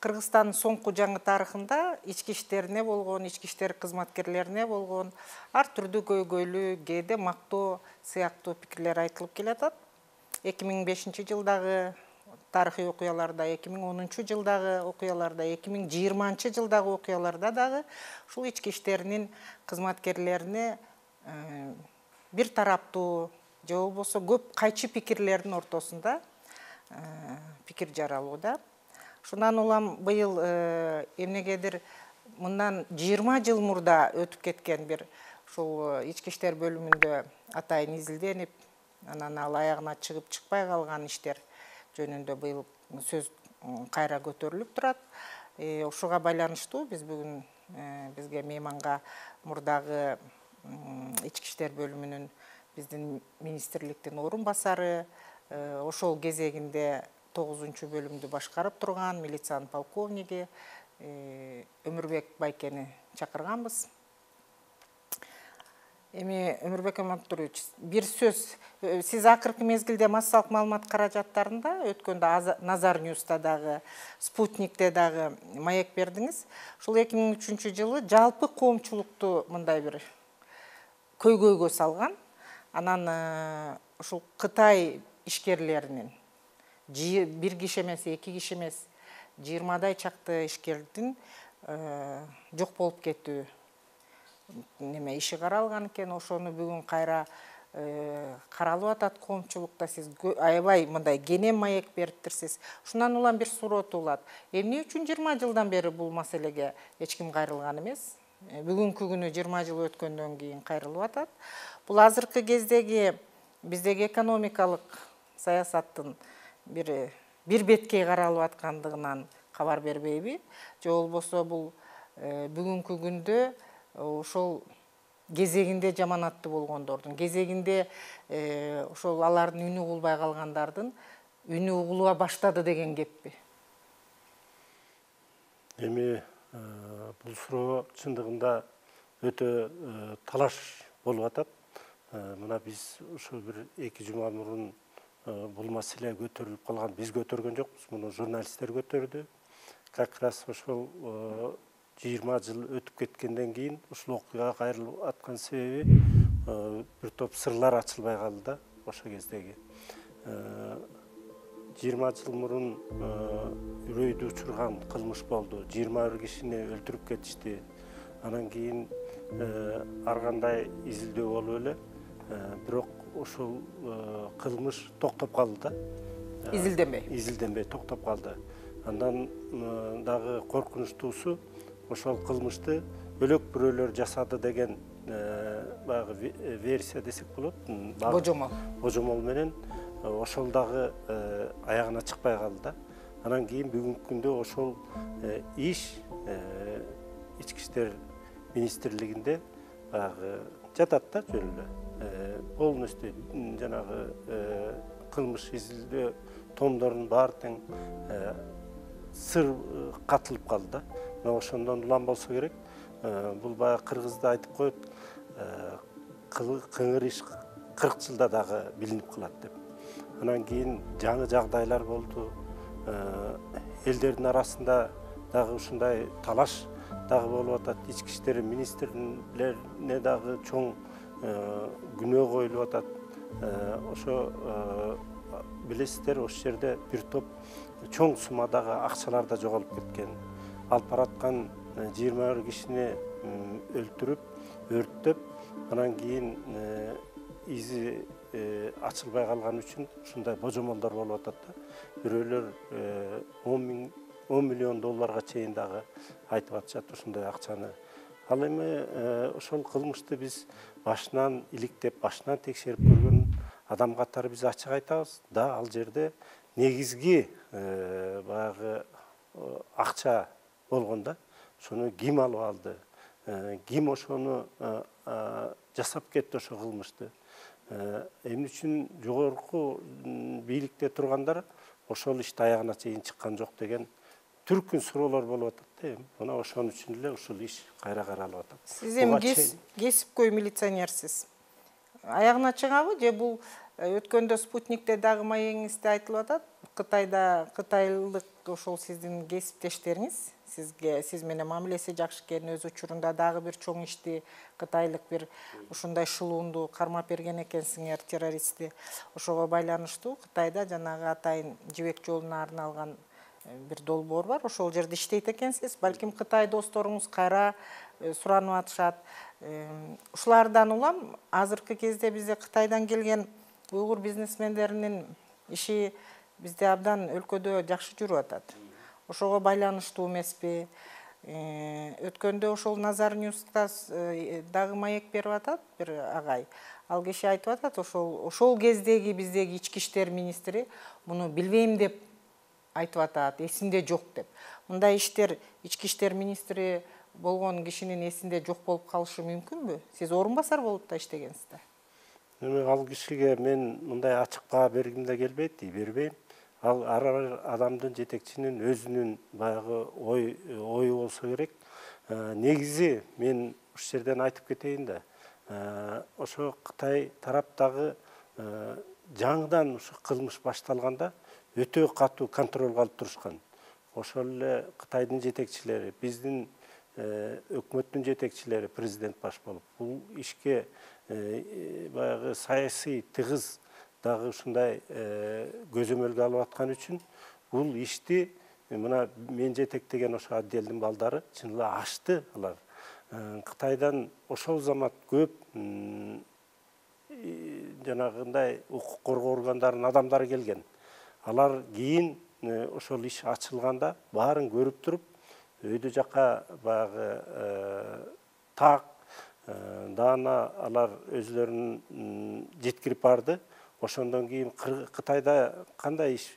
Кыргызстандын соңку жаңы тарыхында ички иштерине болгон, ички иштер кызматкерлерине болгон ар түрдүү көйгөйлүү, кээде мактоо сыяктуу пикирлер айтылып келатат. 2005-жылдагы тарыхый окуяларда, 2010-жылдагы окуяларда, 2020-жылдагы окуяларда дагы ушул ички иштеринин кызматкерлерине бир тараптуу же болбосо көп кайчы пикирлердин ортосунда пикир жаралууда. Шундан улам быйыл эмнегедир мындан 20 жыл мурда өтүп кеткен бир ушул ички иштер бөлүмүндө атайын изилденип, анан ал аягына чыгып чыкпай калган иштер жөнүндө быйыл сөз кайра көтөрүлүп турат. Ушуга байланыштуу биз бүгүн бизге мейманга мурдагы ички иштер бөлүмүнүн биздин министрликтин орун басары, ошол кезегинде 9-бөлүмдү башкарып турган милициянын полковниги Өмүрбек Байкени чакырганбыз. Эми Өмүрбек Амантурович, бир сөз, сиз акыркы мезгилде массалык маалымат каражаттарында өткөндө Назар Ньюста дагы, Спутникте дагы маек бердиңиз. Ушул 2003-жылы жалпы коомчулукту мындай бир көйгөйгө салган. Анан ушул Кытай ишкерлеринин бир киши эмес, эки киши эмес, 20-дай чакты ишкердин жок болуп кетүү неме иши каралган экен. Ошону бүгүн кайра каралып атат коомчулукта. Сиз аябай мындай кенен маек бериптирсиз. Ушундан улам бир суроо туулат. Эмне үчүн 20 жылдан бери бул маселеге эч ким кайрылган эмес? Бүгүнкү күнү 20 жыл өткөндөн кийин кайрылып атат. Бул азыркы кездеги биздеги экономикалык саясаттын бир беткей каралып аткандыгынан кабар бербейби? Же болбосо бул бүгүнкү күндө ошол кезегинде жаманаттуу болгондордун, кезегинде ошол алардын үнү угулбай калгандардын үнү угулуа баштады деген кеппи? Эми бул суроо чындыгында өтө талаш болуп атат. Мына биз ушул бир 2 жума мурун бул маселе көтөрүлүп калган, биз көтөргөн жокпуз, муну журналисттер көтөрдү. Как раз ошол 20 жыл өтүп кеткенден кийин ушул окуяга кайрылып аткан себеби бир топ сырлар ачылбай калды да ошол кездеги. 20 жыл мурун үрөйдү учурган кылмыш болду. 21 кишини өлтүрүп кетишти. Анан кийин ар кандай изилдөө болуп эле, бирок ошол кылмыш токтоп калды да. Изилденбей токтоп калды. Андан дагы коркунучтуусу ошол кылмышты бөлөк бирөөлөр жасады деген баягы версия десек болот. Божомол менен ошол дагы аягына чыкпай калды да. Анан кийин бүгүнкү күндө ошол иш ички иштер министрлигинде баягы жатат да жөн эле. Полностью жанагы кылмыш изилдөө томдорунун баары тең сыр катылып калды да. Мына ошондон улам болсо керек. Бул баягы кыргызда айтып коет, кыңыр иш 40 жылда дагы билинип калат деп. Анан кийин жаңы жагдайлар болду. Элдердин арасында дагы ушундай талаш дагы болуп атат. Ички иштер министрлерине дагы чоң күнөө коюлуп атат. Ошо билесиздер, ошол жерде бир топ чоң суммадагы акчалар да жоголуп кеткен. Алып бараткан 21 кишини өлтүрүп, өрттөп, анан кийин изи ачылбай калган үчүн ушундай божомолдор болуп атат да. Бирөөлөр 10 миллион долларга чейин дагы айтып атышат ушундай акчаны. Ал эми ошол кылмышты биз башынан иликтеп, башынан текшерип көргөн адам катары биз ачык айтабыз. Да, ал жерде негизги баягы акча болгонда, ошону ким алып алды, ким ошону жасап кетти ошол кылмышты. Эмне үчүн жогорку бийликте тургандар ошол ишти аягына чейин чыккан жок деген түркүн суроолор болуп атат да. Мына ошон үчүн эле ушул иш кайра каралып атат. Сиз эми кесипкөй милиционерсиз. Аягына чыгабы же бул Өткөндө спутникте дагы маегиңизде айтылып атат. Кытайлык ошол сиздин кесиптештериңиз, сиз менен мамилеси жакшы экен, өз учурунда дагы бир чоң ишти кытайлык бир ушундай шылуунду кармап берген экенсиңер, террористти. Ошого байланыштуу Кытайда жанагы атайын жибек жолуна арналган бир долбоор бар. Ошол жерде иштейт экенсиз. Балким Кытай досторуңуз кайра суранып атышат. Ушулардан улам азыркы кезде бизде Кытайдан келген уйгур бизнесмендеринин иши бизде абдан өлкөдө жакшы жүрүп атат. Ошого байланыштуу эмеспи? Өткөндө ошол Назар Ньюста дагы маек берип атат бир агай. Ал киши айтып атат, ошол кездеги биздеги ички иштер министри муну билбейм деп айтып атат, эсимде жок деп. Мындай иштер ички иштер министри болгон кишинин эсинде жок болуп калышы мүмкүнбү? Сиз орун басар болуп да иштегенсиз да. Ал кишиге мен мындай ачык баа бергим да келбейт, бербейм. Ал ар адамдын жетекчинин өзүнүн баягы ою болсо керек. Негизи мен ушул жерден айтып кетейин да. Ошо Кытай тараптагы жаңыдан ушу кылмыш башталганда өтө катуу контролго алып турушкан. Ошол эле Кытайдын жетекчилери, биздин өкмөттүн жетекчилери, президент баш болуп, бул ишке баягы саясий тыгыз дагы ушундай көзөмөлгө алып аткан үчүн бул ишти мына мен жетектеген ошо отделдин балдары чын эле ашты алар. Кытайдан ошол замат көп жанагындай укук коргоо органдарынын адамдары келген. Алар кийин ошол иш ачылганда баарын көрүп туруп, өйдө жака баягы так даана алар өзлөрүнүн жеткирип барды. Ошондон кийин Кытайда кандай иш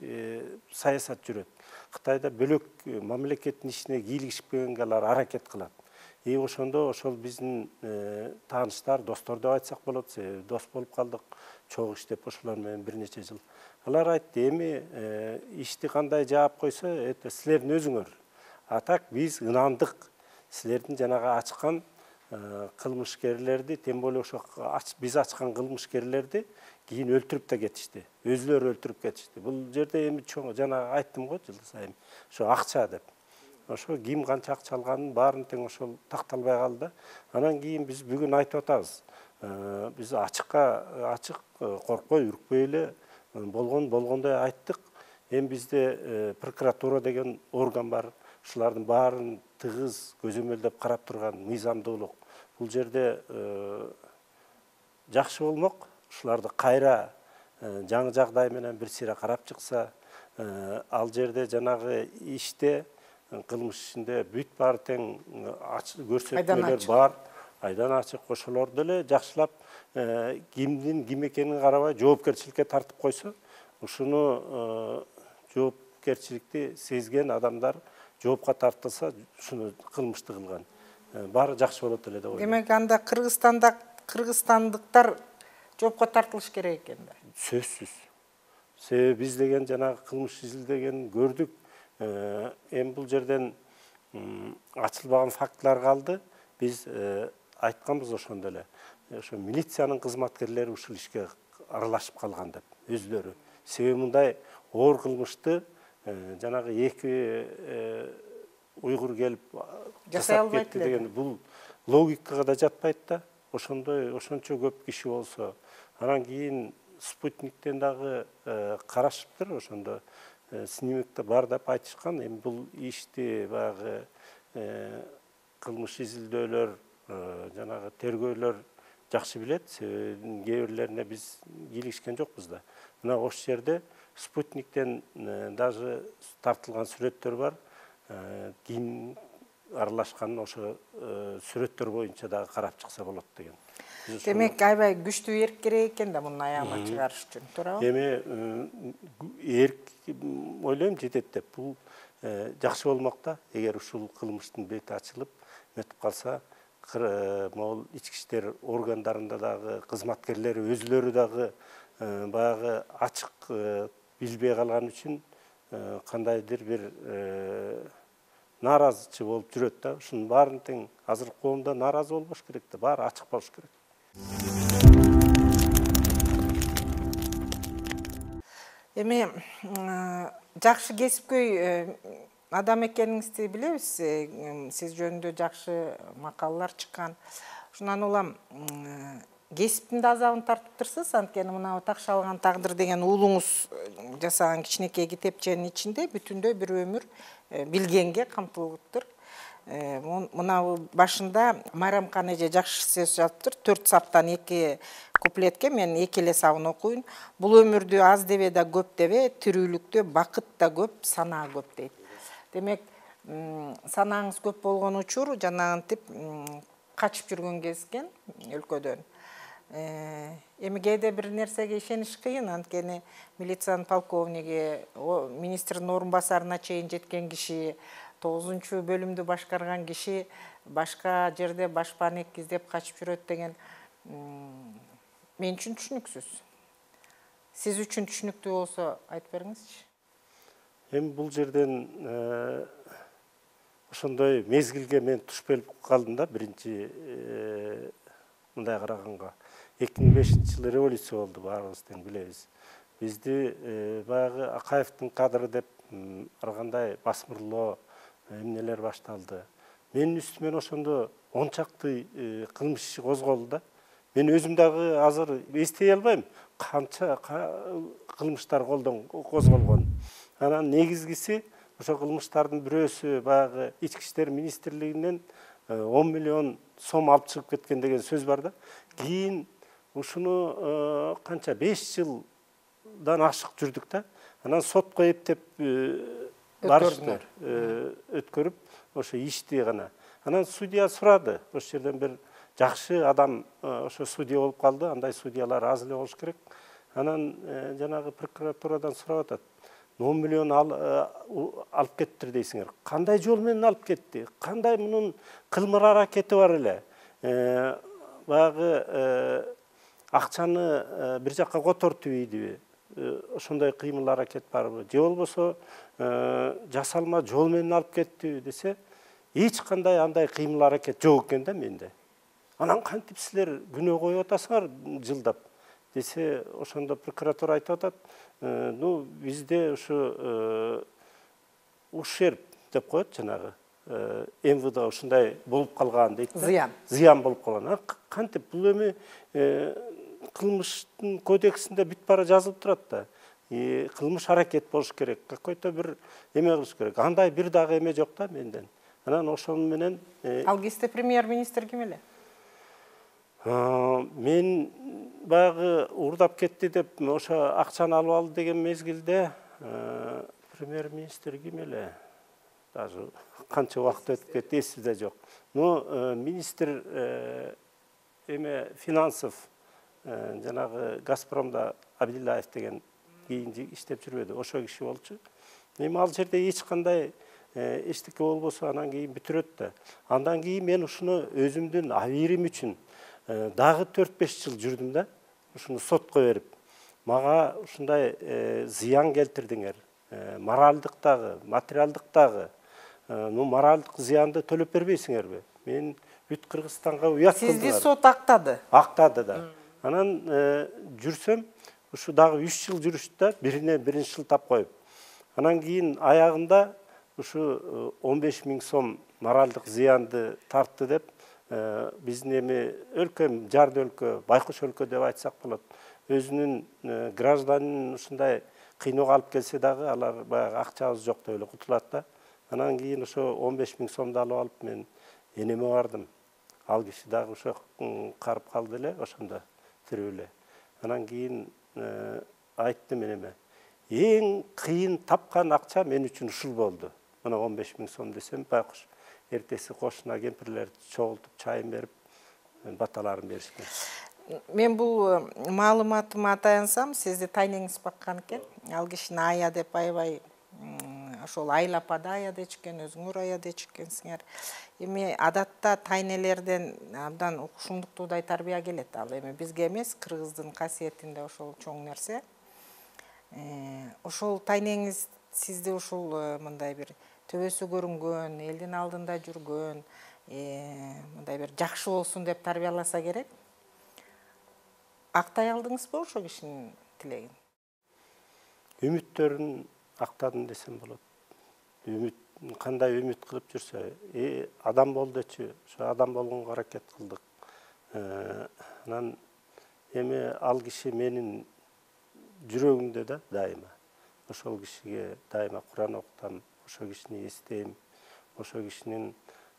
саясат жүрөт? Кытайда бөлөк мамлекеттин ишине кийлигишпегенге алар аракет кылат. Ошондо ошол биздин тааныштар, достор деп айтсак болот, дос болуп калдык, чогуу иштеп ошолор менен бир нече жыл. Алар айтты, эми ишти кандай жаап койсо, это силердин өзүңөр. А так биз ынандык. Силердин жанагы ачкан кылмышкерлерди, тем более ошо биз ачкан кылмышкерлерди кийин өлтүрүп да кетишти. Өзүлөрү өлтүрүп кетишти. Бул жерде эми чоң жана айттым го жыл сайын. Ошо акча деп. Ошо ким канча акча алганын баарын тең ошол такталбай калды. Анан кийин биз бүгүн айтып атабыз. Биз ачык коркпой, үркпөй эле болгондой айттык. Эми бизде прокуратура деген орган бар. Ушулардын баарын тыгыз көзөмөлдөп карап турган мыйзамдуулук. Бул жерде жакшы болмок. Ушуларды кайра жаңы жагдай менен бир сыйра карап чыкса, ал жерде жанагы иште кылмыш ишинде бүт баары тең көрсөтмөлөр бар, айдан ачык. Ошолорду эле жакшылап кимдин ким экенин карабай жоопкерчиликке тартып койсо, ушуну жоопкерчиликти сезген адамдар жоопко тартылса, ушуну кылмышты кылган. Баары жакшы болот эле деп ойлойм. Демек анда кыргызстандыктар жоопко тартылыш керек экен да. Сөзсүз. Себеби биз деген жанагы кылмыш изилдеген көрдүк. Эми бул жерден ачылбаган фактылар калды. Биз айтканбыз ошондо эле. Ошо милициянын кызматкерлери ушул ишке аралашып калган деп өзлөрү. Себеби мындай оор кылмышты жанагы эки уйгур келип жасап кетти деген бул логикага да жатпайт да. Ошончо көп киши болсо, анан кийин спутниктен дагы карашыптыр, ошондо снимокто бар деп айтышкан. Эми бул ишти баягы кылмыш изилдөөлөр, жанагы тергөөлөр жакшы билет. Себеби кээ бирлерине биз кийлигишкен жокпуз да. Мына ошол жерде спутниктен даже тартылган сүрөттөр бар. Ким аралашканын ошо сүрөттөр боюнча дагы карап чыкса болот деген. Демек аябай күчтүү эрк керек экен да муну аягына чыгарыш үчүн, туурабы? Эми эрк ойлойм жетет деп. Бул жакшы болмок да. Эгер ушул кылмыштын бети ачылып, өтүп калса, могул ички иштер органдарында дагы кызматкерлери өзүлөрү дагы баягы ачык билбей калган үчүн кандайдыр бир нааразычы болуп жүрөт да. Ушунун баарын тең азыр коомдо нааразы болбош керек да, баары ачык болуш керек. Эми жакшы кесипкөй адам экениңизди билебиз. Сиз жөнүндө жакшы макалалар чыккан. Ушундан улам кесиптин да азабын тартыптырсыз, анткени мына такшы алган тагдыр деген уулуңуз жасаган кичинекей китепченин ичинде бүтүндөй бир өмүр билгенге камтылыптыр. Мына башында Майрамкан эже жакшы сөз жазыптыр. 4 саптан 2 куплетке мен 2 эле сабын окуйн. Бул өмүрдү аз дебе да көп дебе, тирүүлүктө бакыт да көп, санаа көп дейт. Демек, санаңыз көп болгон учур жанагынтип качып жүргөн кезген өлкөдөн. Эми кээде бир нерсеге ишениш кыйын, анткени милициянын полковниги, министрдин орун басарына чейин жеткен киши, 9 бөлүмдү башкарган киши башка жерде башпаанек издеп качып жүрөт деген мен үчүн түшүнүксүз. Сиз үчүн түшүнүктүү болсо айтып бериңизчи. Эми бул жерден ошондой мезгилге мен туш келип калдым да, биринчи мындай караганга. 2005-жылы революция болду, баарыбыз тең билебиз. Бизди баягы Акаевдин кадры деп ар кандай басмырлоо эмнелер башталды. Менин үстүмөн ошондо 10 чакты кылмыш иши козголду да. Мен өзүм дагы азыр эстей албайм канча кылмыштар козголгон. Анан негизгиси ошо кылмыштардын бирөөсү баягы Ички иштер министрлигинен 10 миллион сом алып чыгып кеткен деген сөз бар да. Кийин ушуну канча 5 жылдан ашык жүрдүк да. Анан сотко эптеп барышты, өткөрүп ошо ишти гана. Анан судья сурады, ошол жерден бир жакшы адам ошо судья болуп калды, андай судьялар аз эле болуш керек. Анан жанагы прокуратурадан сурап атат. 10 миллион алып кеттир дейсиңер. Кандай жол менен алып кетти? Кандай мунун кылмыр аракети бар эле? Баягы акчаны бир жакка котортуп ийдиби? Ошондой кыймыл аракет барбы? Же болбосо жасалма жол менен алып кеттиби десе, эч кандай андай кыймыл аракет жок экен да менде. Анан кантип силер күнөө коюп атасыңар жылдап десе, ошондо прокуратура айтып атат, ну бизде ушу ушерб деп коет жанагы МВД ушундай болуп калган дейт. Зыян болуп калган. Кантип бул эми кылмыштын кодексинде бүт бара жазылып турат да. Кылмыш аракет болуш керек, какой-то бир эме кылыш керек. Андай бир дагы эме жок да менден. Анан ошонун менен ал кезде премьер-министр ким эле? Мен баягы уурдап кетти деп ошо акчаны алып алды деген мезгилде премьер-министр ким эле? Даже канча убакыт өтүп кетти, эсимде жок. Ну, министр эме финансов жанагы Газпромда Абдиллаев деген кийин иштеп жүрбөдү, ошо киши болчу. Эми ал жерде эч кандай эчтеке болбосо анан кийин бүтүрөт да. Андан кийин мен ушуну өзүмдүн абийирим үчүн дагы 4-5 жыл жүрдүм да. Ушуну сотко берип, мага ушундай зыян келтирдиңер. Моралдык дагы, материалдык дагы. Ну, моралдык зыянды төлөп бербейсиңерби? Мен бүт Кыргызстанга уят кылдым. Сизди сот актады. Актады да. Анан жүрсөм, ушу дагы 3 жыл жүрүштү да, биринчи жыл тап коюп. Анан кийин аягында ушу 15 000 сом моралдык зыянды тартты деп, биздин эми өлкөм жарды өлкө, байкуш өлкө деп айтсак болот. Өзүнүн гражданын ушундай кыйноого алып келсе дагы алар баягы акчабыз жок деп эле кутулат да. Анан кийин ошо 15 000 сомду алып алып мен энеме бардым. Ал киши дагы ошо карып калды эле, ошондо тирүү эле. Анан кийин айттым энеме. Эң кыйын тапкан акча мен үчүн ушул болду. Мына 15 000 сом десем, байкуш эртеси кошуна кемпирлерди чогултуп чайын берип, баталарын беришкен. Мен бул маалыматыма таянсам, сизди тайнеңиз баккан экен. Ал кишини ая деп аябай ошол айлап ая дечкен, өзүңөр ая дечкенсиңер. Эми адатта тайнелерден абдан укушумдуктуудай тарбия келет. Ал эми бизге эмес, кыргыздын касиетинде ошол чоң нерсе. Ошол тайнеңиз сизди ушул мындай бир төбөсү көрүнгөн, элдин алдында жүргөн, мындай бир жакшы болсун деп тарбияласа керек. Актай алдыңызбы ошо кишинин тилегин? үмүттөрүн актадым десем болот. Үмүт кандай үмүт кылып жүрсө, адам болдучу, ошо адам болгонго аракет кылдык. Анан эми ал киши менин жүрөгүмдө да дайыма. Ошол кишиге дайыма Куран окутам, ошол кишини эстейм, ошол кишинин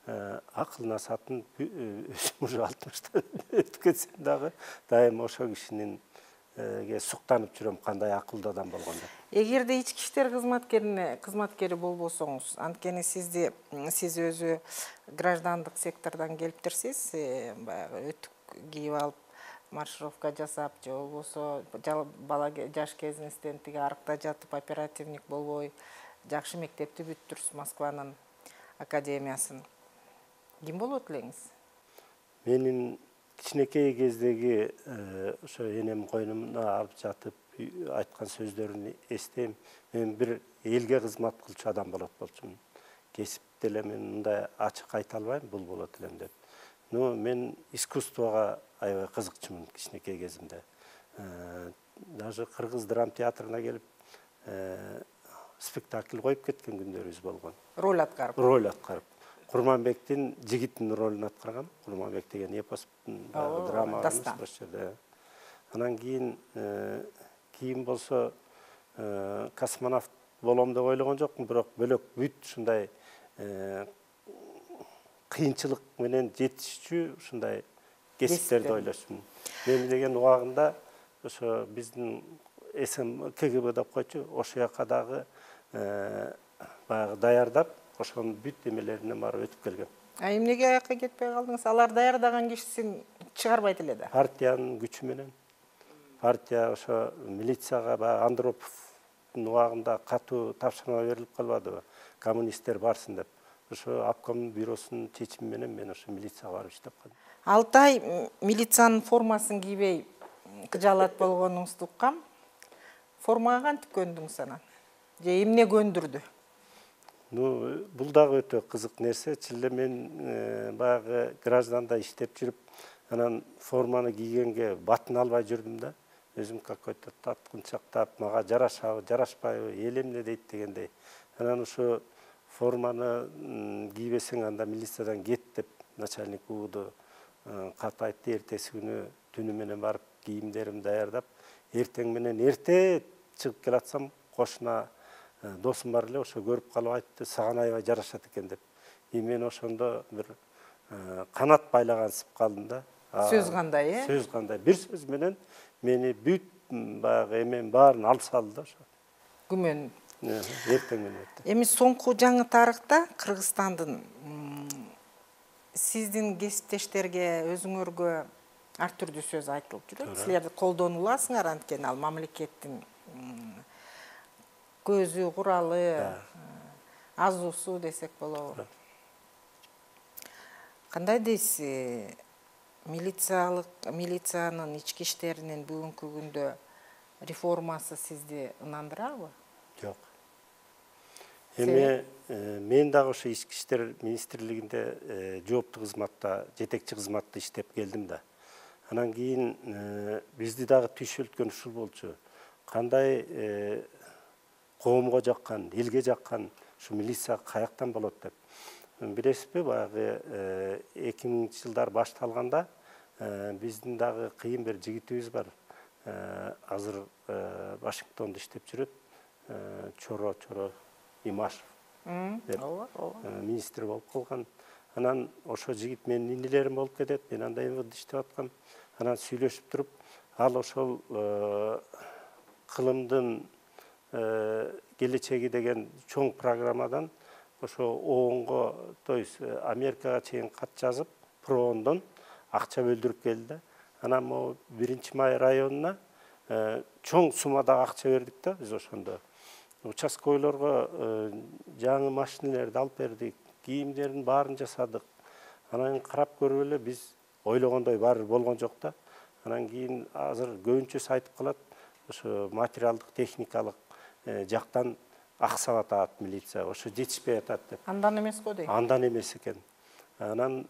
акыл насатын өзүм уже 60-та өткөнсөм дагы дайыма ошол кишинин суктанып жүрөм, кандай акылдуу адам болгон деп. Эгерде ички иштер кызматкери болбосоңуз, анткени сиз өзү граждандык сектордон келиптирсиз, баягы өтүк кийип алып, маршировка жасап, же болбосо бала жаш кезиңизден тиги арыкта жатып оперативник болбой, жакшы мектепти бүттүрсүз, Москванын академиясын. Ким болот элеңиз? Менин кичинекей кездеги ошо энем койнумда алып жатып айткан сөздөрүн эстейм. Мен бир элге кызмат кылчу адам болот болчумун. Кесипти эле мен мындай ачык айта албайм, бул болот элем деп. Но мен искусствого аябай кызыкчумун кичинекей кезимде. Даже Кыргыз драм театрына келип спектакль коюп кеткен күндөрүбүз болгон. Роль аткарып. Курманбектин жигитин ролун аткаргам. Курманбек деген эпос драма дастан. Анан кийин болсо космонавт болом деп ойлогон жокмун, бирок бөлөк бүт ушундай кыйынчылык менен жетишчү ушундай кесиптерди ойлошмун. Мен деген убагында ошо биздин КГБ деп койчу, ошол жака дагы баягы даярдап, ошонун бүт эмелеринен барып өтүп келгем. Эмнеге аякка кетпей калдыңыз? Алар даярдаган кишисин чыгарбайт эле да. Партиянын күчү менен. Партия ошо милицияга баягы Андроповдун убагында катуу тапшырма берилип калбадыбы? Коммунисттер барсын деп. Ошо обкомдун бюросунун чечими менен мен ошо милицияга барып иштеп калдым. 6 ай милициянын формасын кийбей кыжаалат болгонуңузду уккам. Формага кантип көндүңүз анан? Же эмне көндүрдү? Бул дагы өтө кызык нерсе. Чилде мен баягы гражданда иштеп жүрүп, анан форманы кийгенге батын албай жүрдүм да. Өзүм какой-то таткынчактап, мага жарашабы, жарашпайбы, эл эмне дейт дегендей. Анан ошо форманы кийбесең анда милициядан кет деп начальник УУду кат айтты. Эртеси күнү түнү менен барып кийимдеримди даярдап, эртең менен эрте чыгып келатсам, кошуна досум бар эле, ошо көрүп калып айтты, сага аябай жарашат экен деп. Мен ошондо бир канат байлагансып калдым да. Сөз кандай, Сөз кандай. Бир сөз менен мени бүт баягы эмен баарын алып салды да ошо. Күмөн. Эртең менен өттү. Эми соңку жаңы тарыхта Кыргызстандын сиздин кесиптештерге, өзүңөргө ар түрдүү сөз айтылып жүрөт. Силер колдонуласыңар, анткени ал мамлекеттин көзү, куралы, азуусу десек болобу. Кандай дейсиз? Милициянын ички иштеринин бүгүнкү күндө реформасы сизди ынандырабы? Жок. Эми мен дагы ошо ички иштер министрлигинде жооптуу кызматта, жетекчи кызматта иштеп келдим да. Анан кийин бизди дагы түйшөлткөн ушул болчу. Кандай коомго жаккан, элге жаккан ушу милиция каяктан болот деп. Билесизби, баягы 2000-жылдар башталганда биздин дагы кыйын бир жигитибиз бар. Азыр Вашингтондо иштеп жүрөт. Чоро Имашев деп министр болуп калган. Анан ошо жигит менин инилерим болуп кетет. Мен анда МВД иштеп аткам. Анан сүйлөшүп туруп, ал ошол кылымдын келечеги деген чоң программадан ошо ООНго, то есть Америкага чейин кат жазып, ПРООНдон акча бөлдүрүп келди. Анан могу 1-Май районуна чоң суммадагы акча бердик да биз ошондо. Участковыйлорго жаңы машинелерди алып бердик, кийимдерин баарын жасадык. Анан карап көрүп эле биз ойлогондой баары болгон жок да. Анан кийин азыр көбүнчөсү айтып калат, ошо материалдык, техникалык жактан аксап атат милиция, ошо жетишпей атат деп. Андан эмес го дейт. Андан эмес экен. Анан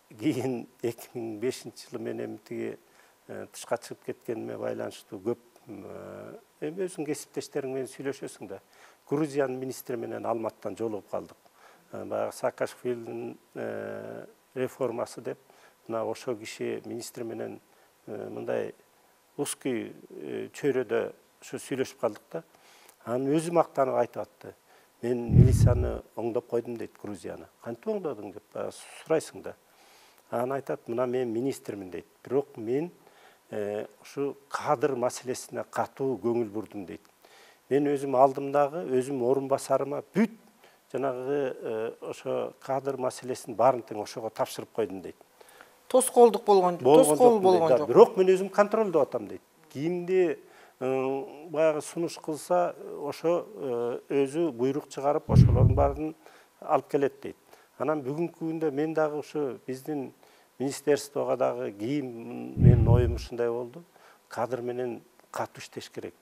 кийин 2005-жылы менен тиги тышка чыгып кеткениме байланыштуу көп эми өзүң кесиптештериң менен сүйлөшөсүң да. Грузиянын министри менен Алматтан жолугуп калдык. Баягы Саакашвилидин реформасы деп, мына ошо киши министр менен мындай узкий чөйрөдө ошо сүйлөшүп калдык да. Анын өзү мактанып айтып атты. Мен милицияны оңдоп койдум дейт, Грузияны. Кантип оңдодуң деп сурайсың да. Анан айтат, мына мен министрмин дейт. Бирок мен ушу кадр маселесине катуу көңүл бурдум дейт. Мен өзүм алдымдагы өзүм орун басарыма бүт жанагы ошо кадр маселесин баарын тең ошого тапшырып койдум дейт. Тоскоолдук тоскоол болгон жок. Бирок мен өзүм контролдоп атам дейт. Кимди баягы сунуш кылса, ошо өзү буйрук чыгарып, ошолордун баарын алып келет дейт. Анан бүгүнкү күндө мен дагы ушу биздин министерствого дагы кийин менин оюм ушундай болду. Кадр менен катуу иштеш керек.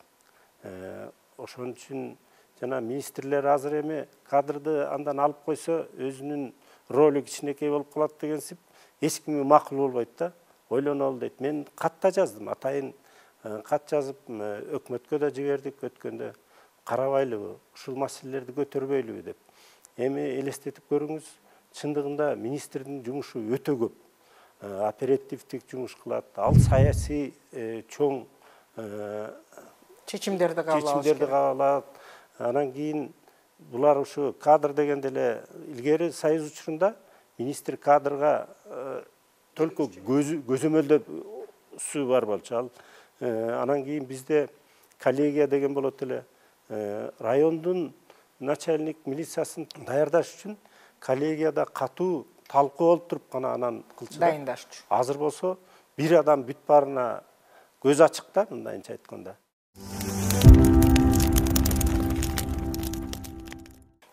Ошон үчүн жана министрлер азыр эми кадрды андан алып койсо, өзүнүн ролу кичинекей болуп калат дегенсип, эч кимге макул болбойт да. Ойлонолу дейт. Мен кат да жаздым, атайын кат жазып, өкмөткө да жибердик өткөндө. Карабайлыбы, ушул маселелерди көтөрбөйлүбү деп. Эми элестетип көрүңүз, чындыгында министрдин жумушу өтө көп. Оперативдик жумуш кылат, ал саясий чоң чечимдерди кабыл алат. Анан кийин булар ушу кадр дегенде эле илгери Союз учурунда министр кадрга только көзөмөлдөсү бар болчу. Анан кийин бизде коллегия деген болот эле. Райондун начальник милициясын даярдаш үчүн коллегияда катуу талкуу болуп туруп гана анан кылчу. Дайындашчу. Азыр болсо бир адам бүт баарына көз ачык да, мындайынча айтканда.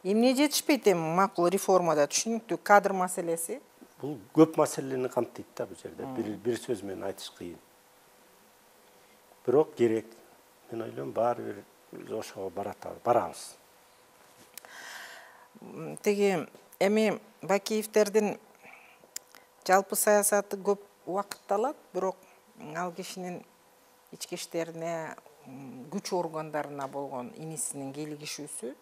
Эмне жетишпейт эми макул реформада, түшүнүктүү кадр маселеси? Бул көп маселени камтыйт да бул жерде. Бир сөз менен айтыш кыйын. Бирок керек. Мен ойлойм, баары бир ошого барабыз. Теги эми Бакиевдердин жалпы саясаты көп убакытты алат, бирок ал кишинин ички иштерине, күч органдарына болгон инисинин кийлигишүүсү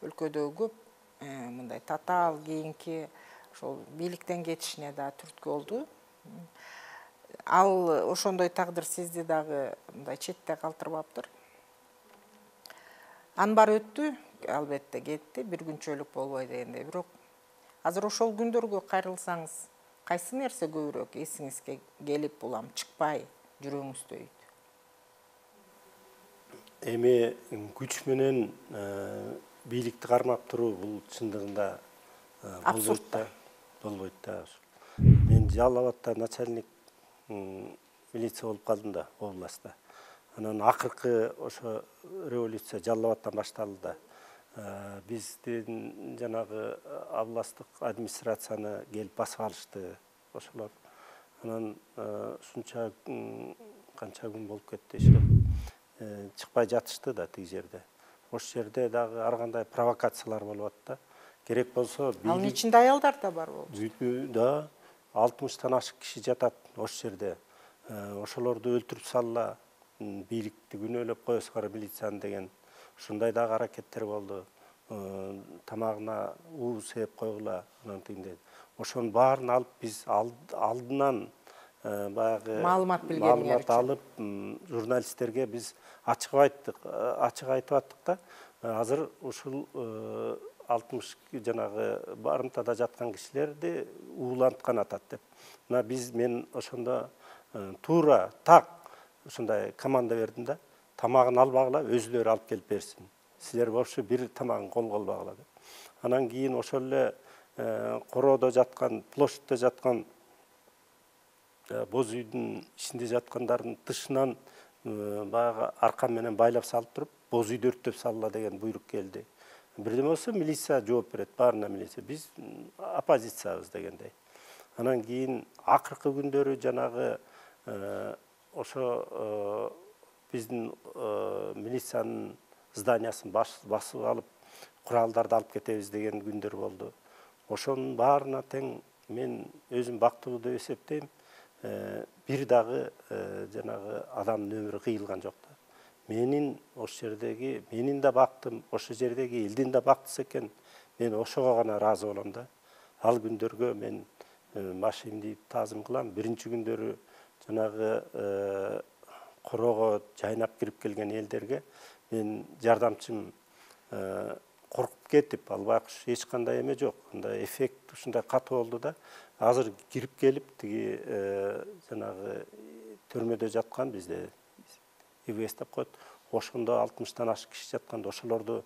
өлкөдө көп мындай татаал кийинки ошол бийликтен кетишине да түрткү болду. Ал ошондой тагдыр сизди дагы мындай четте калтырбаптыр. Анын баары өттү, албетте кетти, бир күнчөлүк болбой дегендей. Бирок азыр ошол күндөргө кайрылсаңыз, кайсы нерсе көбүрөөк эсиңизге келип, булам чыкпай жүрөгүңүздө? Эми күч менен бийликти кармап туруу бул чындыгында болбойт да. Мен Жалал Абадта начальник милиция болуп калдым да, областта. Анан акыркы ошо революция Жалал Абадтан башталды да. Биздин жанагы областтык администрацияны келип басып алышты ошолор. Анан ушунча канча күн болуп кетти, чыкпай жатышты да тиги жерде. Ошол жерде дагы ар кандай провокациялар болуп атты. Керек болсо Анын ичинде аялдар да бар болчу. Да, 60-тан ашык киши жатат ошол жерде. Ошолорду өлтүрүп салла, бийликти күнөөлөп коесуңар милицияны деген ушундай дагы аракеттер болду. Тамагына уу сээп койгула, анан тигиндей. Ошонун баарын алып биз алдынан баягы маалымат алып, журналисттерге биз ачык айтып аттык да. Азыр ушул 60 жанагы барымтада жаткан кишилерди ууланткан атат деп. Мына мен ошондо туура так ушундай команда бердим да. Тамагын албагыла, өзүлөрү алып келип берсин. Силер болчу бир тамагын колго албагыла деп. Анан кийин ошол эле короодо жаткан, площадьта жаткан боз үйдүн ичинде жаткандардын тышынан баягы аркан менен байлап салып туруп, боз үйдү өрттөп салла деген буйрук келди. Бирдеме болсо милиция жооп берет, баарына милиция. Биз оппозициябыз дегендей. Анан кийин акыркы күндөрү жанагы ошо биздин милициянын зданиясын басып алып, куралдарды алып кетебиз деген күндөр болду. Ошонун баарына тең мен өзүм бактылуу деп эсептейм. Бир дагы жанагы адамдын өмүрү кыйылган жок да. менин ошол жердеги менин да бактым, ошол жердеги элдин да бактысы экен. Мен ошого гана ыраазы болом да. Ал күндөргө мен машинди таазым кылам. Биринчи күндөрү жанагы корого жайнап кирип келген элдерге мен жардамчым коркуп кетип, албак эч кандай эме жок. Мындай эффект ушундай катуу болду да. Азыр кирип келип тиги жанагы төрмөдө жаткан бизде ИВС деп коет. Ошондо 60-тан ашык киши жатканда ошолорду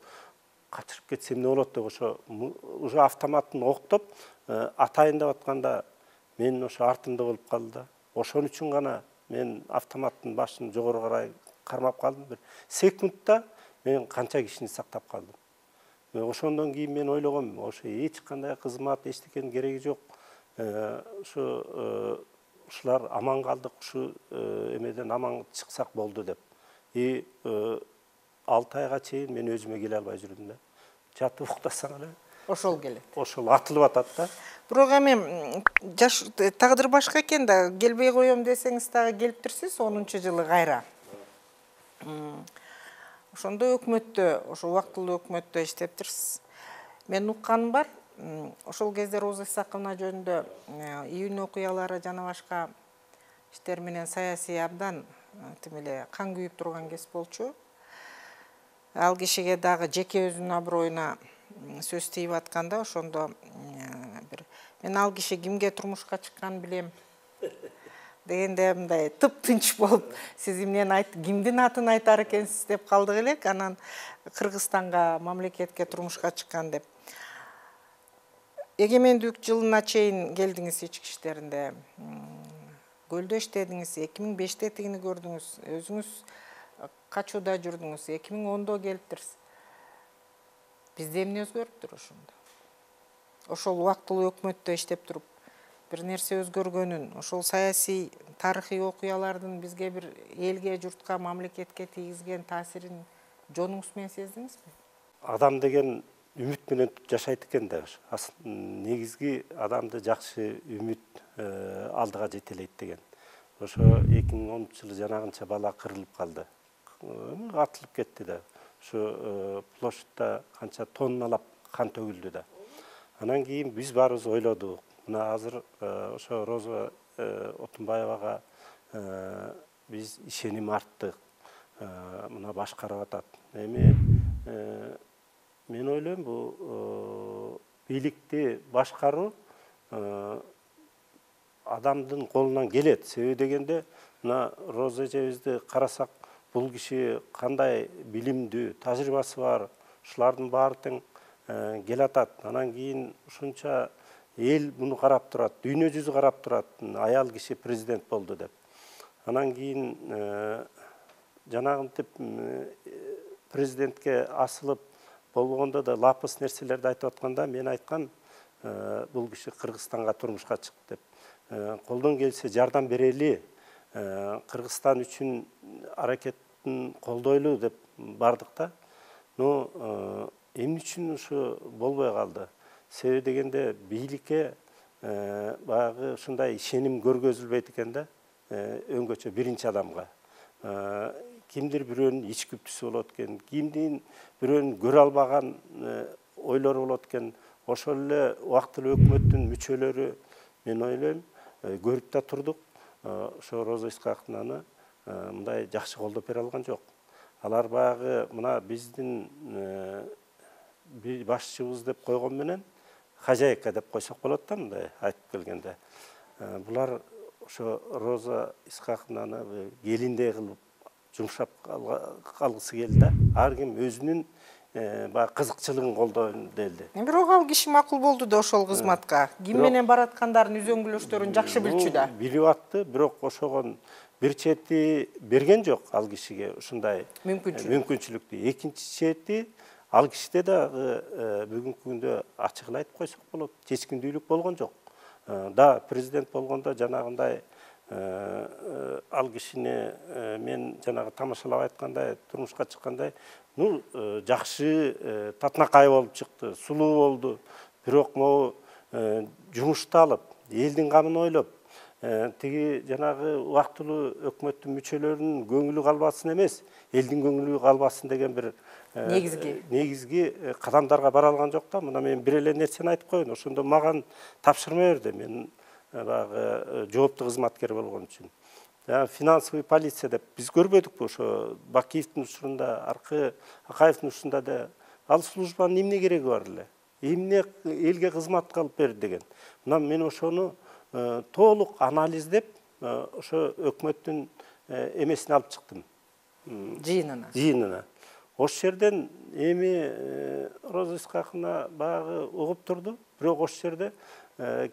качырып кетсем эмне болот деп ошо уже автоматын октоп атайын деп атканда мен ошо артымда болуп калды да. Ошон үчүн гана мен автоматтын башын жогору карай кармап калдым. Бир секундта мен канча кишини сактап калдым. Ошондон кийин мен ойлогом, ошо эч кандай кызмат, эчтекенин кереги жок. Ушулар аман калдык, ушу эмеден аман чыксак болду деп. 6 айга чейин мен өзүмө келе албай жүрдүм да. Жатып уктасаң эле ошол келет. Ошол атылып атат да. Бирок эми жаш тагдыр башка экен да, келбей коем десеңиз дагы келип турсуз 10-жылы кайра. Ошондо өкмөттө, ошо убактылуу өкмөттө иштеп турсуз. Мен укканым бар, ошол кезде Роза Исаковна жөнүндө июнь окуялары жана башка иштер менен саясий абдан тим эле кан күйүп турган кез болчу. Ал кишиге дагы жеке өзүнүн аброюна сөз тийип атканда, ошондо мен ал киши кимге турмушка чыкканын билем дегенде мындай тып-тынч болуп, сиз эмнени кимдин атын айтар экенсиз деп калдык элек. Анан Кыргызстанга, мамлекетке турмушка чыккан деп. Эгемендүүлүк жылына чейин келдиңиз ички иштеринде. Көлдө иштедиңиз, 2005-те тигини көрдүңүз, өзүңүз качууда жүрдүңүз, 2010-до келиптирсиз. Бизде эмне өзгөрүптүр ошондо? Ошол убактылуу өкмөттө иштеп туруп, бир нерсе өзгөргөнүн, ошол саясий тарыхый окуялардын бизге бир элге, журтка, мамлекетке тийгизген таасирин жонуңуз менен сездиңизби? Адам деген үмүт менен жашайт экен да. Негизги адамды жакшы үмүт алдыга жетелейт деген. Ошо 2010-жылы жанагынча бала кырылып калды. Атылып кетти да. Ошо площадьта канча тонналап кан төгүлдү да. Анан кийин биз баарыбыз ойлодук. Мына азыр ошо Роза Отунбаевага биз ишеним арттык. Мына башкарып атат. Эми мен ойлойм, бул бийликти башкаруу адамдын колунан келет. Себеби дегенде, мына Роза эжебизди карасак, бул киши кандай билимдүү, тажрыйбасы бар, ушулардын баары тең келатат. Анан кийин ушунча эл муну карап турат, дүйнө жүзү карап турат, аял киши президент болду деп. Анан кийин жанагынтип президентке асылып болгондо да лапыс нерселерди айтып атканда, мен айткан, бул киши Кыргызстанга турмушка чык деп. Колдон келсе жардам берели, Кыргызстан үчүн аракеттин колдойлу деп бардык да. Но эмне үчүн ушу болбой калды? Себеби дегенде бийликке баягы ушундай ишеним көргөзүлбөйт экен да, өңгөчө биринчи адамга. Кимдир бирөөнүн ич күптүсү болот экен, кимдин бирөөнүн көрө албаган ойлору болот экен. Ошол эле убактылуу өкмөттүн мүчөлөрү, мен ойлойм, көрүп да турдук, ошо Роза Исаковнаны мындай жакшы колдоп бере алган жок. Алар баягы мына биздин башчыбыз деп койгон менен хозяйка деп койсок болот да, мындай айтып келгенде. Булар ошо Роза Исаковнаны келиндей кылып жумшап калгысы келди да. Ар ким өзүнүн баягы кызыкчылыгын колдойм делди. Бирок ал киши макул болду да ошол кызматка. Ким менен бараткандарын үзөңгүлөштөрүн жакшы билчү да. Билип атты, бирок ошогон бир чети берген жок ал кишиге ушундай мүмкүнчүлүктү. Экинчи чети ал кишиде дагы бүгүнкү күндө ачык эле айтып койсок болот, чечкиндүүлүк болгон жок. Да, президент болгондо жанагындай ал кишини мен жанагы тамашалап айткандай, турмушка чыккандай, жакшы татынакай болуп чыкты, сулуу болду. Бирок могу жумушталып, элдин камын ойлоп, тиги жанагы убактылуу өкмөттүн мүчөлөрүнүн көңүлү калбасын эмес, элдин көңүлү калбасын деген бир негизги кадамдарга бара алган жок да. Мына мен бир эле нерсени айтып коеюн. Ошондо маган тапшырма берди. Мен баягы жооптуу кызматкер болгон үчүн. Финансовый полиция деп биз көрбөдүкпү ошо Бакиевдин учурунда, Акаевдин учурунда да ал службанын эмне кереги бар эле? Эмне элге кызмат кылып берди деген. Мына мен ошону толук анализдеп, ошо өкмөттүн эмесине алып чыктым. Жыйынына. Ошол жерден эми Роза Исхаковна баягы угуп турду, бирок ошол жерде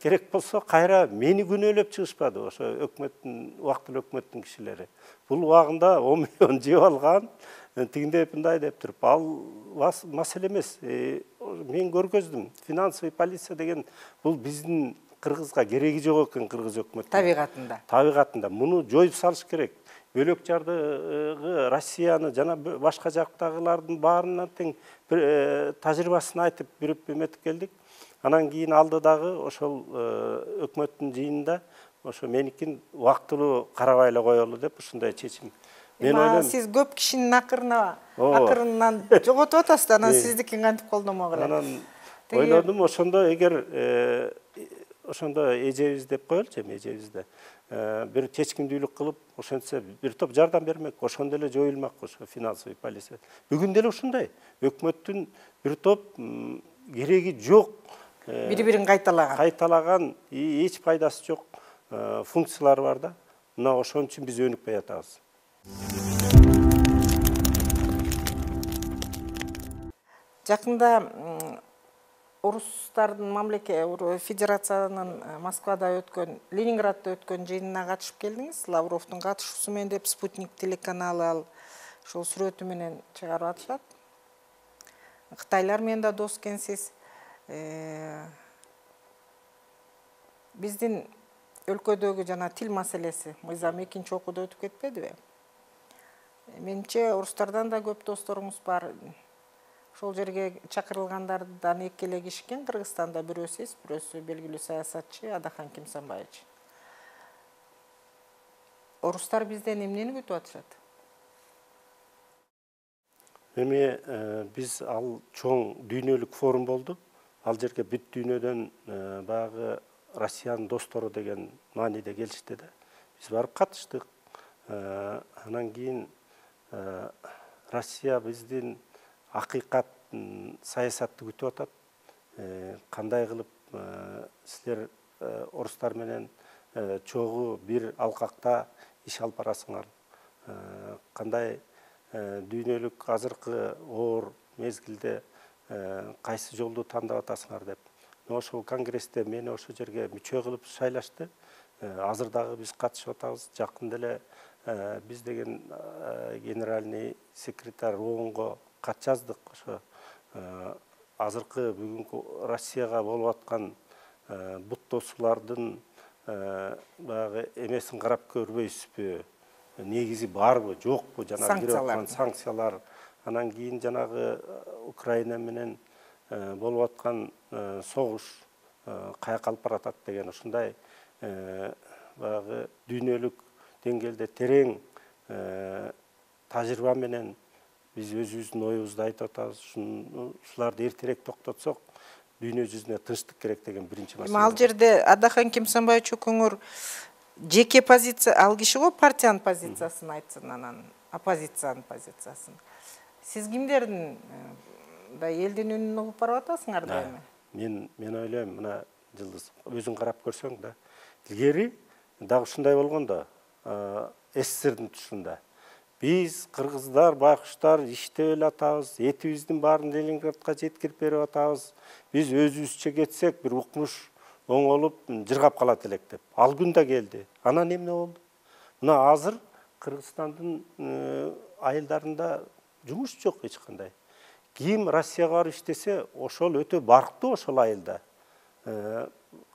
керек болсо кайра мени күнөөлөп чыгышпады ошо өкмөттүн, убактылуу өкмөттүн кишилери. Бул убагында 10 миллион жеп алган, тигиндей мындай деп туруп, ал маселе эмес. Мен көргөздүм. Финансовый полиция деген бул биздин Кыргызга кереги жок экен, кыргыз өкмөтүнө. Табигатында. Муну жоюп салыш керек. Бөлөк жардагы Россияны жана башка жактагылардын баарына тең тажрыйбасын айтып бирip эметип келдик. Анан кийин алдыдагы ошол өкмөттүн жыйынында ошо меникин убактылуу карабай эле коелу деп ушундай чечим. Мен ойлойм, сиз көп кишинин акырынан жоготуп атасыз да, анан сиздикин кантип колдомок эле. Анан ойлодум, ошондо эгер ошондо эжебиз деп коелучу, эми эжебизде бир чечкиндүүлүк кылып, ошентсе бир топ жардам бермек, ошондо эле жоюлмак ошо финансовый полиция. Бүгүн деле ушундай өкмөттүн бир топ кереги жок, бири-бирин кайталаган, эч пайдасы жок функциялары бар да. Мына ошон үчүн биз өнүкпөй атабыз. Жакында орустардын федерациянын Москвада өткөн, Ленинградда өткөн жыйынына катышып келдиңиз. Лавровдун катышуусу менен деп Спутник телеканалы ал ошол сүрөтү менен чыгарып атышат. Кытайлар менен да дос экенсиз. Биздин өлкөдөгү жана тил маселеси мыйзам экинчи окууда өтүп кетпедиби? Менимче орустардан да көп досторуңуз бар. Ошол жерге чакырылгандардан эки эле киши экен. Кыргызстанда бирөө сиз, бирөөсү белгилүү саясатчы Адахан Кимсанбаевич. Орустар бизден эмнени күтүп атышат? Эми биз ал чоң дүйнөлүк форум болду. Ал жерге бүт дүйнөдөн баягы Россиянын достору деген мааниде келишти да. Биз барып катыштык. Анан кийин Россия биздин акыйкат саясатты күтүп атат. Кандай кылып силер орустар менен чогуу бир алкакта иш алып барасыңар? Кандай дүйнөлүк азыркы оор мезгилде кайсы жолду тандап атасыңар деп. Ошол конгрессте мени ошол жерге мүчө кылып шайлашты. Азыр дагы биз катышып атабыз. Жакында эле биз деген генеральный секретарь ООНго кат жаздык. Ошо азыркы бүгүнкү Россияга болуп аткан буттоосулардын баягы эмесин карап көрбөйсүзбү? Негизи барбы, жокпу? Жанагы санкциялар. Анан кийин жанагы Украина менен болуп аткан согуш каяка алып баратат деген ушундай баягы дүйнөлүк деңгээлде терең тажрыйба менен биз өзүбүздүн оюбузду айтып атабыз. Ушуларды эртерээк токтотсок, дүйнө жүзүнө тынчтык керек деген биринчи маселе. Ал жерде Адахан Кимсанбаевич өкүңөр жеке позиция, ал киши го партиянын позициясын айтсын, анан оппозициянын позициясын. Сиз кимдердин элдин үнүн угуп барып атасыңар да эми? Мен ойлойм, мына Жылдыз, өзүң карап көрсөң да, илгери дагы ушундай болгон да, СССРдин тушунда. Биз кыргыздар, байкуштар иштеп эле атабыз, этибиздин баарын Ленинградка жеткирип берип атабыз. Биз өзүбүзчө кетсек, бир укмуш оңолуп, жыргап калат элек деп. Ал күн да келди. Анан эмне болду? Мына азыр Кыргызстандын айылдарында жумуш жок эч кандай. Ким Россияга барып иштесе, ошол өтө барктуу ошол айылда.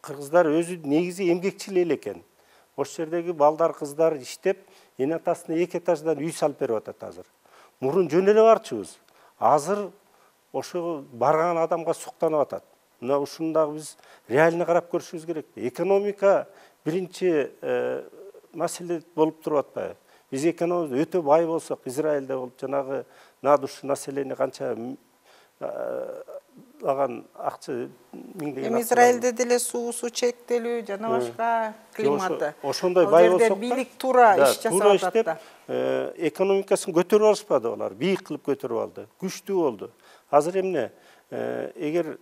Кыргыздар өзү негизи эмгекчил эл экен. Ошол жердеги балдар, кыздар иштеп, эне атасына 2 этаждан үй салып берип атат азыр. Мурун жөн эле барчыбыз. Азыр ошо барган адамга суктанып атат. Мына ушуну дагы биз реально карап көрүшүбүз керек. Экономика биринчи маселе болуп туруп атпайбы? Биз экономибиз өтө бай болсок, Израилде болуп жанагы надуш население канча аган акча миңдеген. Эми Израилде деле суусу чектелүү жана башка климаты. Ошондой бай болсок, бийлик туура иш жасап атат да. Экономикасын көтөрүп алышпады алар, бийик кылып көтөрүп алды, күчтүү болду. Азыр эмне? Эгер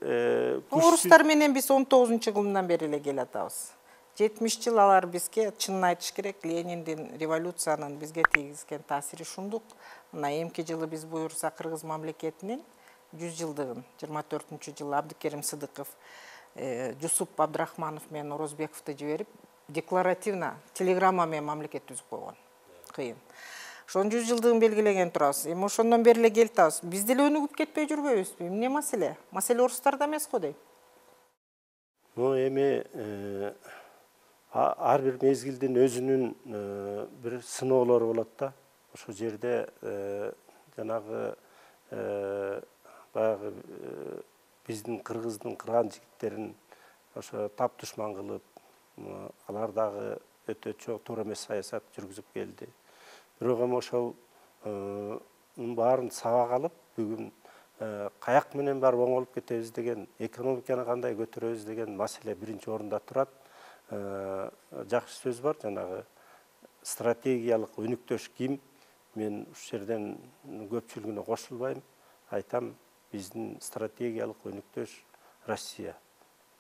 орустар менен биз 19-жылдан бери эле келе атабыз. 70 жыл алар бизге, чынын айтыш керек, Лениндин революциянын бизге тийгизген таасири ушундук. Мына эмки жылы биз буюрса Кыргыз мамлекетинин 100 жылдыгын 24-жылы Абдыкерим Сыдыков, Жусуп Абдрахманов менен Орозбековду жиберип, декларативно телеграмма менен мамлекет түзүп койгон. Кыйын. Ошон 100 жылдыгын белгилеген турабыз. Эми ошондон бери эле келип атабыз. Биз деле өнүгүп кетпей жүрбөйбүзбү? Эмне маселе? Маселе орустарда эмес го дейм. Эми ар бир мезгилдин өзүнүн бир сыноолору болот да. Ошол жерде жанагы баягы биздин кыргыздын кырган жигиттерин ошо тап душман кылып, алар дагы өтө чоң туура эмес саясат жүргүзүп келди. Бирок эми ошол баарын сабак алып, бүгүн каяк менен барып оңолуп кетебиз деген, экономиканы кандай көтөрөбүз деген маселе биринчи орунда турат. Жакшы сөз бар, жанагы стратегиялык өнүктөш ким? Мен ушул жерден көпчүлүгүнө кошулбайм. Айтам, биздин стратегиялык өнүктөш Россия.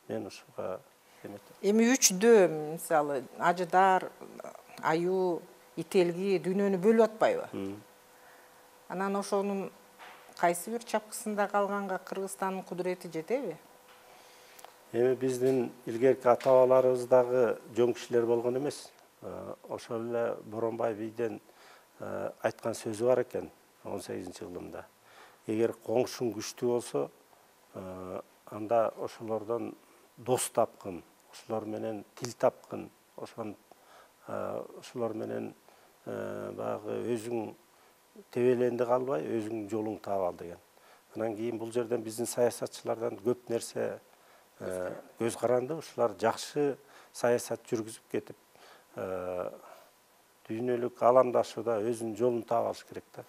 Мен ушуга эметем. Эми 3D, мисалы, Ажыдар, Аюу, Ителги дүйнөнү бөлүп атпайбы? Анан ошонун кайсы бир чапкысында калганга Кыргызстандын кудурети жетеби? Эми биздин илгерки ата-бабаларыбыздагы жоң кишилер болгон эмес. Ошол эле Боронбай бийден айткан сөзү бар экен 18-жылымда. Эгер коңшуң күчтүү болсо, анда ошолордон дос тапкын, ошолор менен тил тапкын, ошолор менен баягы өзүң тебеленди калбай, өзүң жолуң таап ал деген. Анан кийин бул жерден биздин саясатчылардан көп нерсе көз каранды. Ушулар жакшы саясат жүргүзүп кетип, дүйнөлүк аламдашууда өзүнүн жолун таап алыш керек да.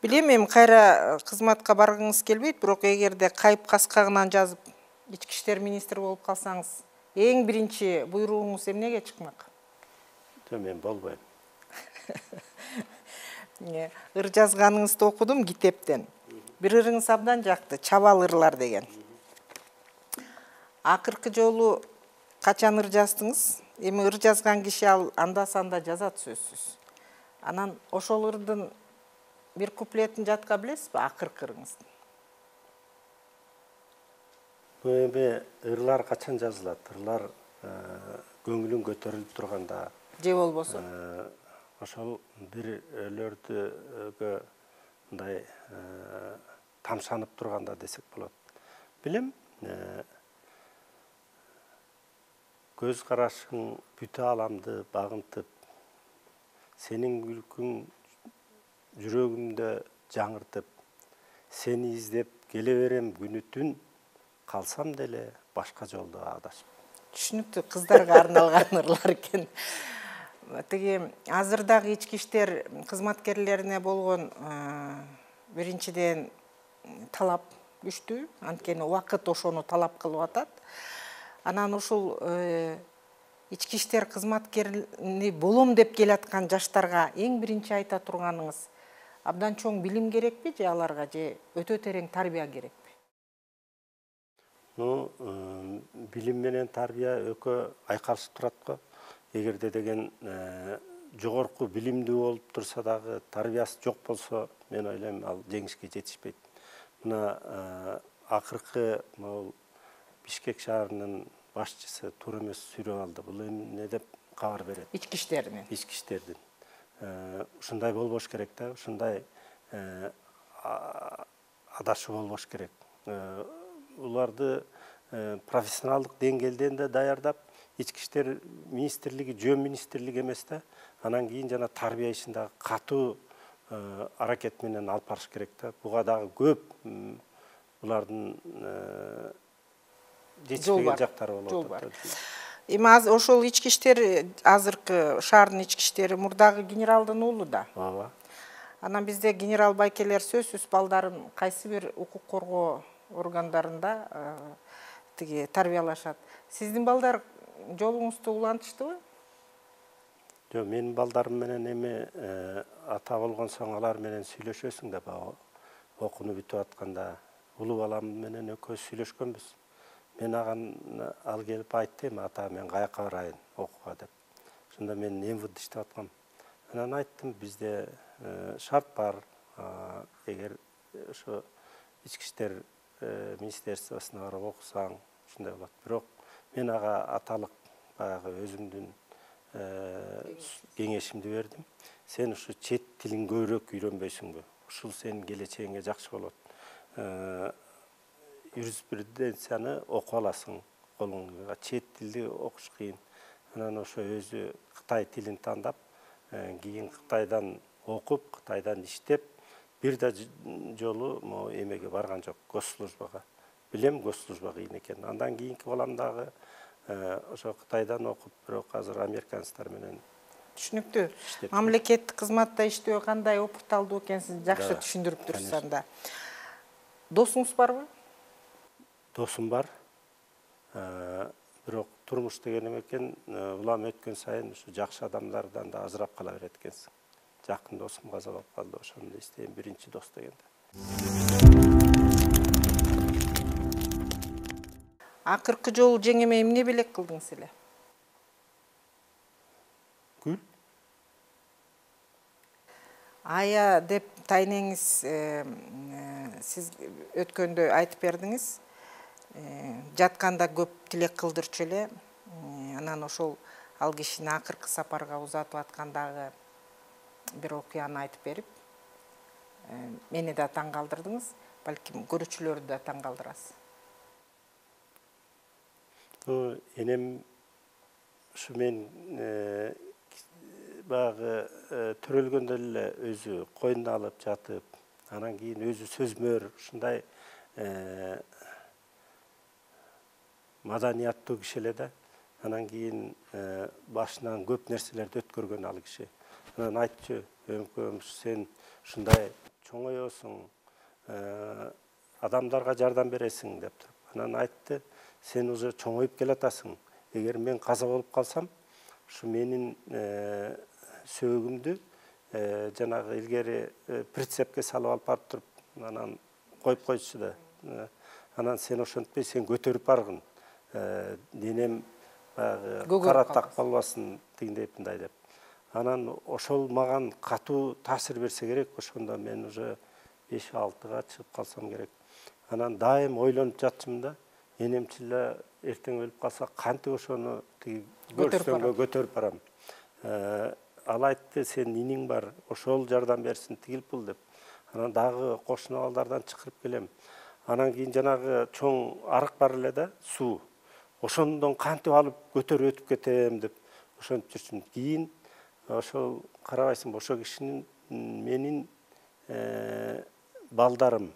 Билем, эми кайра кызматка баргыңыз келбейт, бирок эгерде кайып каскагынан жазып ички иштер министри болуп калсаңыз, эң биринчи буйругуңуз эмнеге чыкмак? Мен болбойм. Ыр жазганыңызды окудум китептен. Бир ырыңыз абдан жакты, Чабал ырлар деген. Акыркы жолу качан ыр жаздыңыз? Эми ыр жазган киши ал анда-санда жазат сөзсүз. Анан ошол ырдын бир куплетин жатка билесизби, акыркы ырыңыздын? Эми ырлар качан жазылат? Ырлар көңүлүң көтөрүлүп турганда, же болбосо ошол бирлөргө мындай тамшанып турганда десек болот. Билем, көз карашың бүтө аламды багынтып, сенин күлкүң жүрөгүмдө жаңыртып, сени издеп келе берем күнү түн, калсам деле башка жолдо адашып. Түшүнүктүү, кыздарга арналган ырлар экен. Тиги азырдагы ички иштер кызматкерлерине болгон биринчиден талап күчтүү, анткени убакыт ошону талап кылып атат. Анан ушул ички иштер кызматкерини болом деп келаткан жаштарга эң биринчи айта турганыңыз, абдан чоң билим керекпи же аларга, же өтө терең тарбия керекпи? Билим менен тарбия экөө айкалышып турат го. Эгерде деген жогорку билимдүү болуп турса дагы тарбиясы жок болсо, мен ойлойм, ал жеңишке жетишпейт. Мына акыркы Бишкек шаарынын башчысы туура эмес сүрөп алды. Бул эмне деп кабар берет? Ички иштердин. Ички иштердин. Ушундай болбош керек да, ушундай адашуу болбош керек. Уларды профессионалдык деңгээлден да даярдап, ички иштер министрлиги жөн министрлик эмес да, анан кийин жана тарбия ишин дагы катуу аракет менен алып барыш керек да. Буга дагы көп булардын жетишпеген жактары болуп атат. Эми ошол ички иштер азыркы шаардын ички иштери мурдагы генералдын уулу да. Ооба. Анан бизде генерал байкелер сөзсүз балдарын кайсы бир укук коргоо органдарында тиги тарбиялашат. Сиздин балдар жолуңузду улантыштыбы? Жок, менин балдарым менен эми ата болгон соң алар менен сүйлөшөсүң да, баягы окууну бүтүп атканда улуу балам менен экөөбүз сүйлөшкөнбүз. Мен ал келип айтты, ата мен каяка барайын окууга деп. Ошондо мен МВД иштеп аткам. Анан айттым, бизде шарт бар, эгер ошо ички иштер министерствосуна барып окусаң, ушундай болот. Бирок мен ага аталык баягы өзүмдүн кеңешимди бердим. Сен ушу чет тилин көбүрөөк үйрөнбөйсүңбү? Ушул сенин келечегиңе жакшы болот. Юриспруденцияны окуп аласың колуңга, чет тилди окуш кыйын. Анан ошо өзү Кытай тилин тандап, кийин Кытайдан окуп, Кытайдан иштеп, бир да жолу эмеге барган жок, госслужбага. Билем, госслужба кыйын экен. Андан кийинки балам дагы ошо Кытайдан окуп, бирок азыр американецтер менен. Түшүнүктүү. Мамлекеттик кызматта иштөө кандай опыт алдуу экенсин жакшы түшүндүрүп турсуз анда. Досуңуз барбы? Досум бар. Бирок турмуш деген экен, улам өткөн сайын ушу жакшы адамдардан да азырап кала берет экенсиң. Жакын досум каза болуп калды, ошону эстейм, биринчи дос дегенде. Акыркы жолу жеңеме эмне белек кылдыңыз эле? Гүл. Ая деп тайнеңиз сиз өткөндө айтып бердиңиз. Жатканда көп тилек кылдырчу эле. Анан ошол ал кишини акыркы сапарга узатып аткандагы бир окуяны айтып берип, мени да таң калтырдыңыз, балким көрүүчүлөрдү да таң калтырасыз. Энем ушу мен баягы төрөлгөндө эле өзү койнуна алып жатып, анан кийин өзү сөзмөр ушундай маданияттуу киши эле да. Анан кийин башынан көп нерселерди өткөргөн ал киши. Анан айтчу, өңкөм, сен ушундай чоңоёсуң, адамдарга жардам бересиң деп туруп. Анан айтты, сен уже чоңоюп келатасың. Эгер мен каза болуп калсам, ушу менин сөөгүмдү жанагы илгери прицепке салып алып барып туруп, анан коюп койчу да. Анан сен ошентпей, сен көтөрүп баргын. Денем кара так калбасын тигиндей мындай деп. Анан ошол маган катуу таасир берсе керек, ошондо мен уже 5-6-га чыгып калсам керек. Анан дайым ойлонуп жатчымын да, энемчиле эртең өлүп калса кантип ошону тиги көрсөңгө көтөрүп барам. Ал айтты, сен иниң бар, ошол жардам берсин, тигил бул деп. Анан дагы кошуна балдардан чакырып келем. Анан кийин жанагы чоң арык бар эле да, суу. Ошондон кантип алып көтөрүп өтүп кетем деп ошентип жүрчүмүн. Кийин ошол карабайсың, ошо кишинин менин балдарым,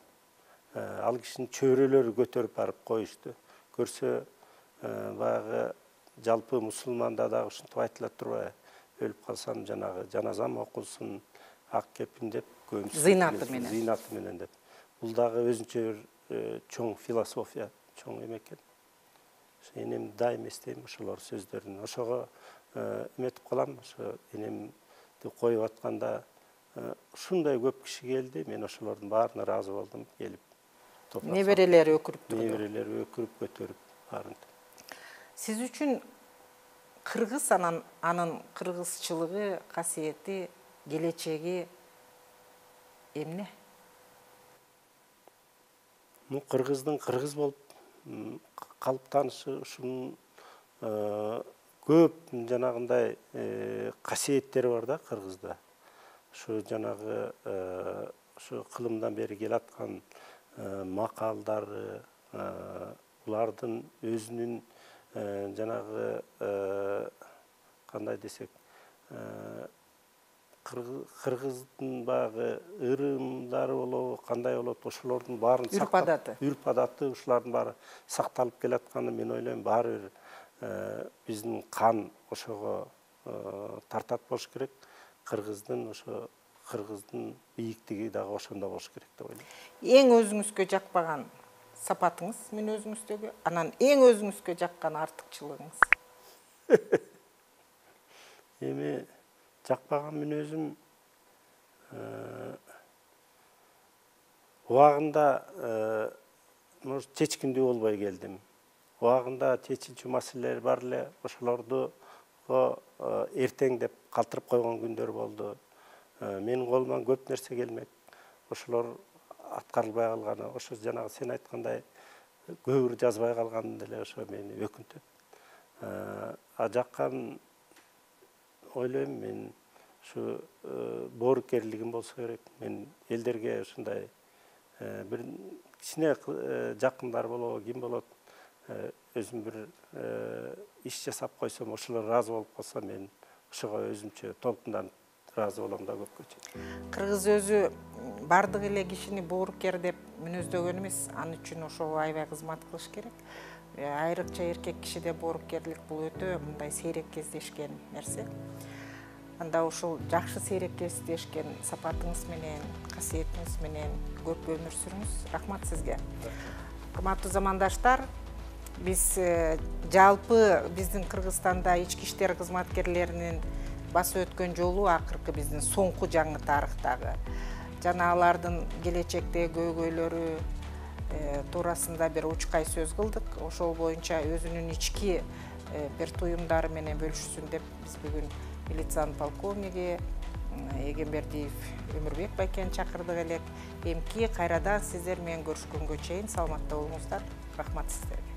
ал кишинин чөйрөлөрү көтөрүп барып коюшту. Көрсө баягы жалпы мусулманда дагы ушинтип айтылат турбайбы? Өлүп калсам жанагы жаназам окулсун, ак кепин деп, зыйнаты менен деп. Бул дагы өзүнчө чоң философия, чоң эме экен. Энем дайым эстейм ошолор сөздөрүн. Ошого эметип калам, ошо энемди коюп атканда ушундай көп киши келди, мен ошолордун баарына ыраазы болдум, келип. Неберелери өкүрүп турду. Неберелери өкүрүп көтөрүп барын. Сиз үчүн кыргыз анын кыргызчылыгы, касиети, келечеги эмне? Кыргыздын кыргыз болуп калыптанышы ушунун көп жанагындай касиеттери бар да кыргызда. Ушу жанагы ушу кылымдан бери келаткан макалдары, булардын өзүнүн жанагы кандай десек, кыргыздын баягы ырымдары болобу, кандай болот, ошолордун баарын үрп адаты ушулардын баары сакталып келатканы мен ойлойм баары бир биздин кан ошого тартат болуш керек. Кыргыздын бийиктиги дагы ошондо болуш керек деп ойлойм. Эң өзүңүзгө жакпаган сапатыңыз мен өзүңүздөгү, анан эң өзүңүзгө жаккан артыкчылыгыңыз? Эми жакпаган мүнөзүм убагында может чечкиндүү болбой келдим. Убагында чечилчү маселелер бар эле, ошолорду эртең деп калтырып койгон күндөр болду. Менин колуман көп нерсе келмек. Ошолор аткарылбай калганы, ошо жанагы сен айткандай көбүр жазбай калганы деле ошо мени өкүнтөт. Жаккан ойлойм мен ушу боорукерлигим болсо керек. Мен элдерге ушундай бир кичине жакындар болобу, ким болот, өзүм бир иш жасап койсом, ошолор ыраазы болуп калса, мен ошого өзүмчө толкунданып ыраазы болом да көпкө чейин. Кыргыз өзү бардык эле кишини боорукер деп мүнөздөгөн эмес, ал үчүн ошого аябай кызмат кылыш керек. Айрыкча эркек кишиде боорукерлик бул өтө мындай сейрек кездешкен нерсе. Анда ушул жакшы сейрек кездешкен сапатыңыз менен, касиетиңиз менен көп өмүр сүрүңүз. Рахмат сизге. Урматтуу замандаштар, биз жалпы биздин Кыргызстанда ички иштер кызматкерлеринин басып өткөн жолу акыркы биздин соңку жаңы тарыхтагы жана алардын келечектеги көйгөйлөрү туурасында бир учкай сөз кылдык. Ошол боюнча өзүнүн ички бир туюмдары менен бөлүшсүн деп биз бүгүн милициянын полковниги Эгембердиев Өмүрбек байкени чакырдык элек. Эмки кайрадан сиздер менен көрүшкөнгө чейин саламатта болуңуздар. Рахмат сиздерге.